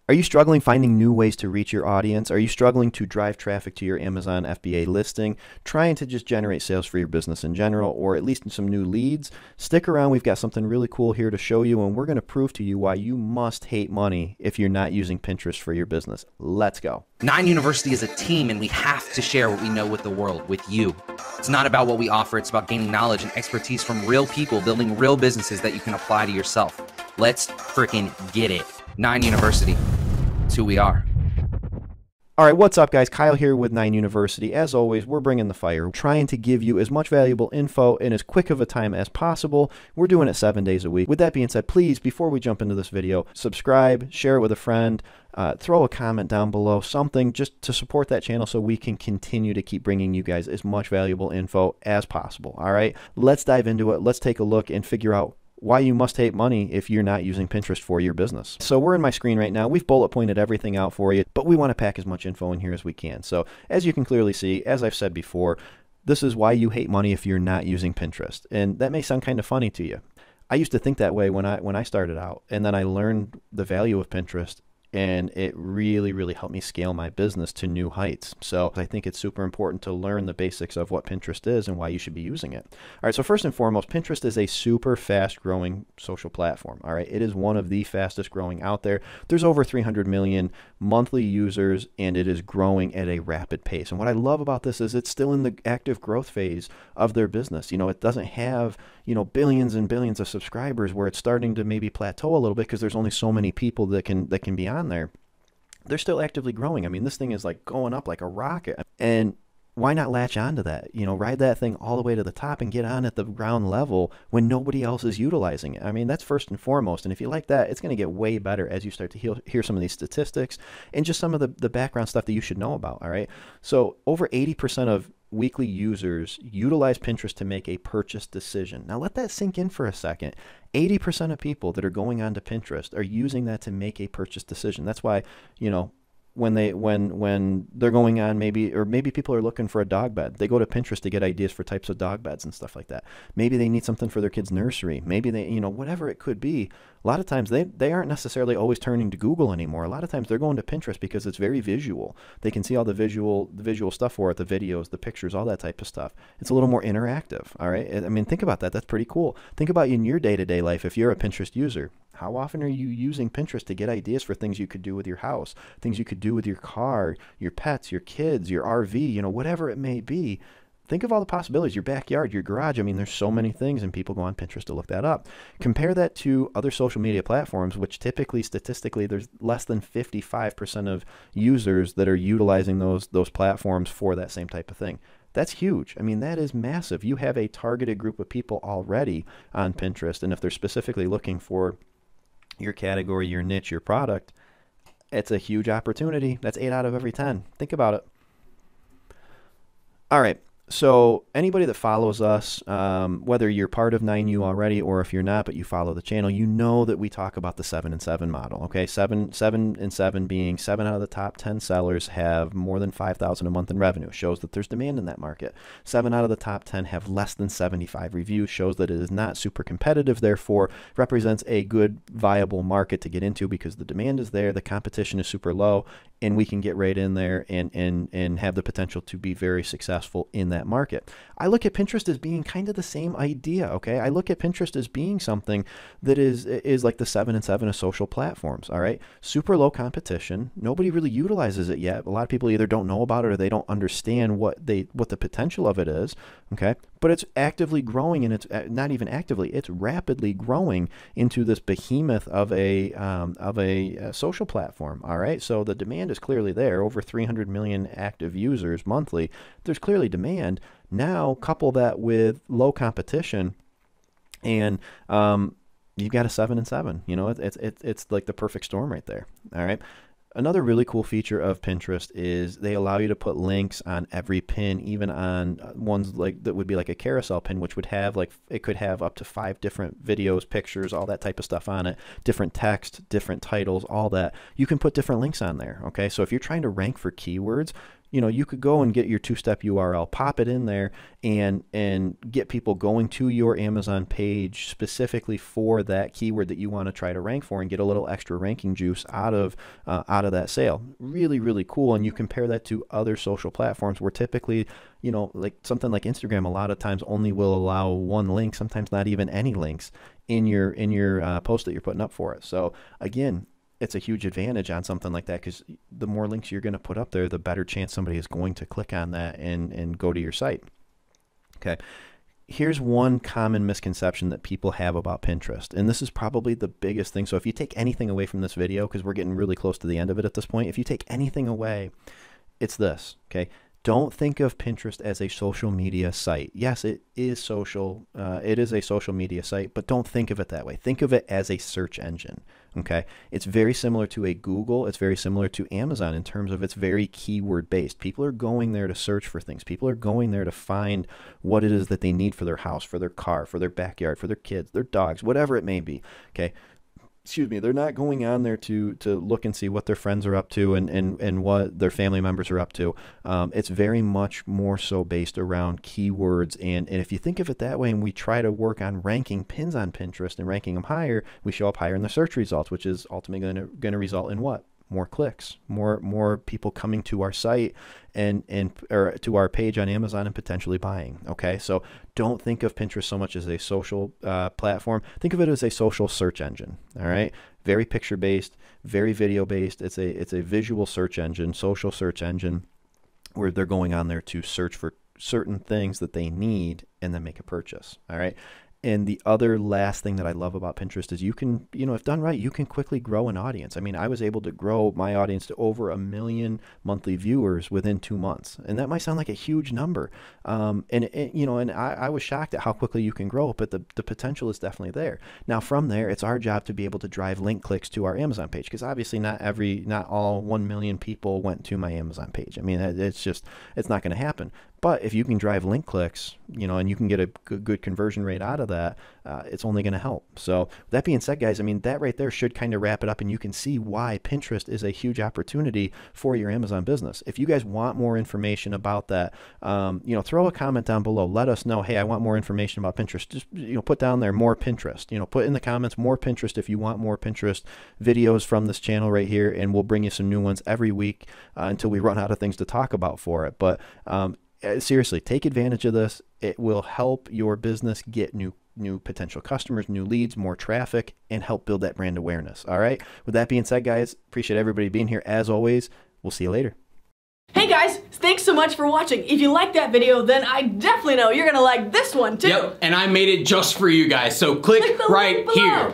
Are you struggling finding new ways to reach your audience? Are you struggling to drive traffic to your Amazon FBA listing? Trying to just generate sales for your business in general, or at least some new leads? Stick around. We've got something really cool here to show you, and we're going to prove to you why you must hate money if you're not using Pinterest for your business. Let's go. 9 University is a team, and we have to share what we know with the world, with you. It's not about what we offer. It's about gaining knowledge and expertise from real people, building real businesses that you can apply to yourself. Let's freaking get it. 9 University. It's who we are. All right, what's up, guys? Kyle here with 9 University. As always, we're bringing the fire, trying to give you as much valuable info in as quick of a time as possible. We're doing it 7 days a week. With that being said, please, before we jump into this video, subscribe, share it with a friend, throw a comment down below, something just to support that channel so we can continue to keep bringing you guys as much valuable info as possible. All right, let's dive into it. Let's take a look and figure out why you must hate money if you're not using Pinterest for your business. So we're in my screen right now. We've bullet pointed everything out for you, but we want to pack as much info in here as we can. So as you can clearly see, as I've said before, this is why you hate money if you're not using Pinterest. And that may sound kind of funny to you. I used to think that way when I started out, and then I learned the value of Pinterest, and it really helped me scale my business to new heights. So I think it's super important to learn the basics of what Pinterest is and why you should be using it. All right, so first and foremost, Pinterest is a super fast growing social platform. All right, it is one of the fastest growing out there. There's over 300 million monthly users, and it is growing at a rapid pace. And what I love about this is it's still in the active growth phase of their business. You know, it doesn't have, you know, billions and billions of subscribers where it's starting to maybe plateau a little bit because there's only so many people that can be on there. They're still actively growing. I mean, this thing is like going up like a rocket. And why not latch onto that? You know, ride that thing all the way to the top and get on at the ground level when nobody else is utilizing it. I mean, that's first and foremost. And if you like that, it's going to get way better as you start to hear some of these statistics and just some of the background stuff that you should know about. All right. So over 80% of weekly users utilize Pinterest to make a purchase decision. Now let that sink in for a second. 80% of people that are going onto Pinterest are using that to make a purchase decision. That's why, you know, when they're going on, maybe people are looking for a dog bed, they go to Pinterest to get ideas for types of dog beds and stuff like that. Maybe they need something for their kids' nursery. Maybe they, you know, whatever it could be. A lot of times they aren't necessarily always turning to Google anymore. A lot of times they're going to Pinterest because it's very visual. They can see all the visual stuff for it, the videos, the pictures, all that type of stuff. It's a little more interactive. All right. I mean, think about that. That's pretty cool. Think about in your day-to-day life. If you're a Pinterest user, how often are you using Pinterest to get ideas for things you could do with your house, things you could do with your car, your pets, your kids, your RV, you know, whatever it may be? Think of all the possibilities, your backyard, your garage. I mean, there's so many things, and people go on Pinterest to look that up. Compare that to other social media platforms, which typically, statistically, there's less than 55% of users that are utilizing those platforms for that same type of thing. That's huge. I mean, that is massive. You have a targeted group of people already on Pinterest, and if they're specifically looking for your category, your niche, your product, it's a huge opportunity. That's 8 out of every 10. Think about it. All right. So anybody that follows us, whether you're part of 9U already or if you're not, but you follow the channel, you know that we talk about the 7 and 7 model. Okay, 7 and 7 being 7 out of the top 10 sellers have more than $5,000 a month in revenue. Shows that there's demand in that market. 7 out of the top 10 have less than 75 reviews. Shows that it is not super competitive. Therefore, represents a good, viable market to get into because the demand is there, the competition is super low, and we can get right in there and have the potential to be very successful in that market. I look at Pinterest as being kind of the same idea, okay? I look at Pinterest as being something that is like the 7 and 7 of social platforms, all right? Super low competition. Nobody really utilizes it yet. A lot of people either don't know about it or they don't understand what the potential of it is, okay? But it's actively growing, and it's not even actively, it's rapidly growing into this behemoth of a social platform, all right? So the demand is clearly there. Over 300 million active users monthly. There's clearly demand. Now couple that with low competition, and you've got a 7 and 7. You know, it's like the perfect storm right there. All right. Another really cool feature of Pinterest is they allow you to put links on every pin, even on ones like that would be like a carousel pin, which would have like, it could have up to 5 different videos, pictures, all that type of stuff on it, different text, different titles, all that. You can put different links on there. Okay. So if you're trying to rank for keywords, you know, you could go and get your two-step URL, pop it in there, and get people going to your Amazon page specifically for that keyword that you want to try to rank for, and get a little extra ranking juice out of that sale. Really, really cool. And you compare that to other social platforms where typically, you know, like something like Instagram, a lot of times only will allow one link, sometimes not even any links in your post that you're putting up for it. So again, it's a huge advantage on something like that, because the more links you're going to put up there, the better chance somebody is going to click on that and go to your site. Okay. Here's one common misconception that people have about Pinterest, and this is probably the biggest thing. So if you take anything away from this video, because we're getting really close to the end of it at this point, if you take anything away, it's this, okay? Don't think of Pinterest as a social media site. Yes, it is social. It is a social media site, but don't think of it that way. Think of it as a search engine, okay? It's very similar to a Google. It's very similar to Amazon in terms of it's very keyword based. People are going there to search for things. People are going there to find what it is that they need for their house, for their car, for their backyard, for their kids, their dogs, whatever it may be, okay? Excuse me, they're not going on there to look and see what their friends are up to and what their family members are up to. It's very much more so based around keywords. And if you think of it that way, and we try to work on ranking pins on Pinterest and ranking them higher, we show up higher in the search results, which is ultimately going to result in what? More clicks, more people coming to our site or to our page on Amazon and potentially buying. Okay, so don't think of Pinterest so much as a social platform. Think of it as a social search engine. All right, very picture based, very video based. It's a visual search engine, social search engine, where they're going on there to search for certain things that they need and then make a purchase. All right. And the other last thing that I love about Pinterest is you can, you know, if done right, you can quickly grow an audience. I mean, I was able to grow my audience to over 1 million monthly viewers within 2 months. And that might sound like a huge number. You know, and I was shocked at how quickly you can grow, but the potential is definitely there. Now, from there, it's our job to be able to drive link clicks to our Amazon page, because obviously not all 1 million people went to my Amazon page. I mean, it's not going to happen. But if you can drive link clicks, you know, and you can get a good conversion rate out of that, it's only going to help. So that being said, guys, I mean, that right there should kind of wrap it up, and you can see why Pinterest is a huge opportunity for your Amazon business. If you guys want more information about that, you know, throw a comment down below. Let us know, hey, I want more information about Pinterest. Just, you know, put down there more Pinterest. You know, put in the comments more Pinterest if you want more Pinterest videos from this channel right here, and we'll bring you some new ones every week until we run out of things to talk about for it. But seriously, take advantage of this. It will help your business get new potential customers, new leads, more traffic, and help build that brand awareness. All right. With that being said, guys, appreciate everybody being here. As always, we'll see you later. Hey guys, thanks so much for watching. If you liked that video, then I definitely know you're gonna like this one too. Yep, and I made it just for you guys. So click right here.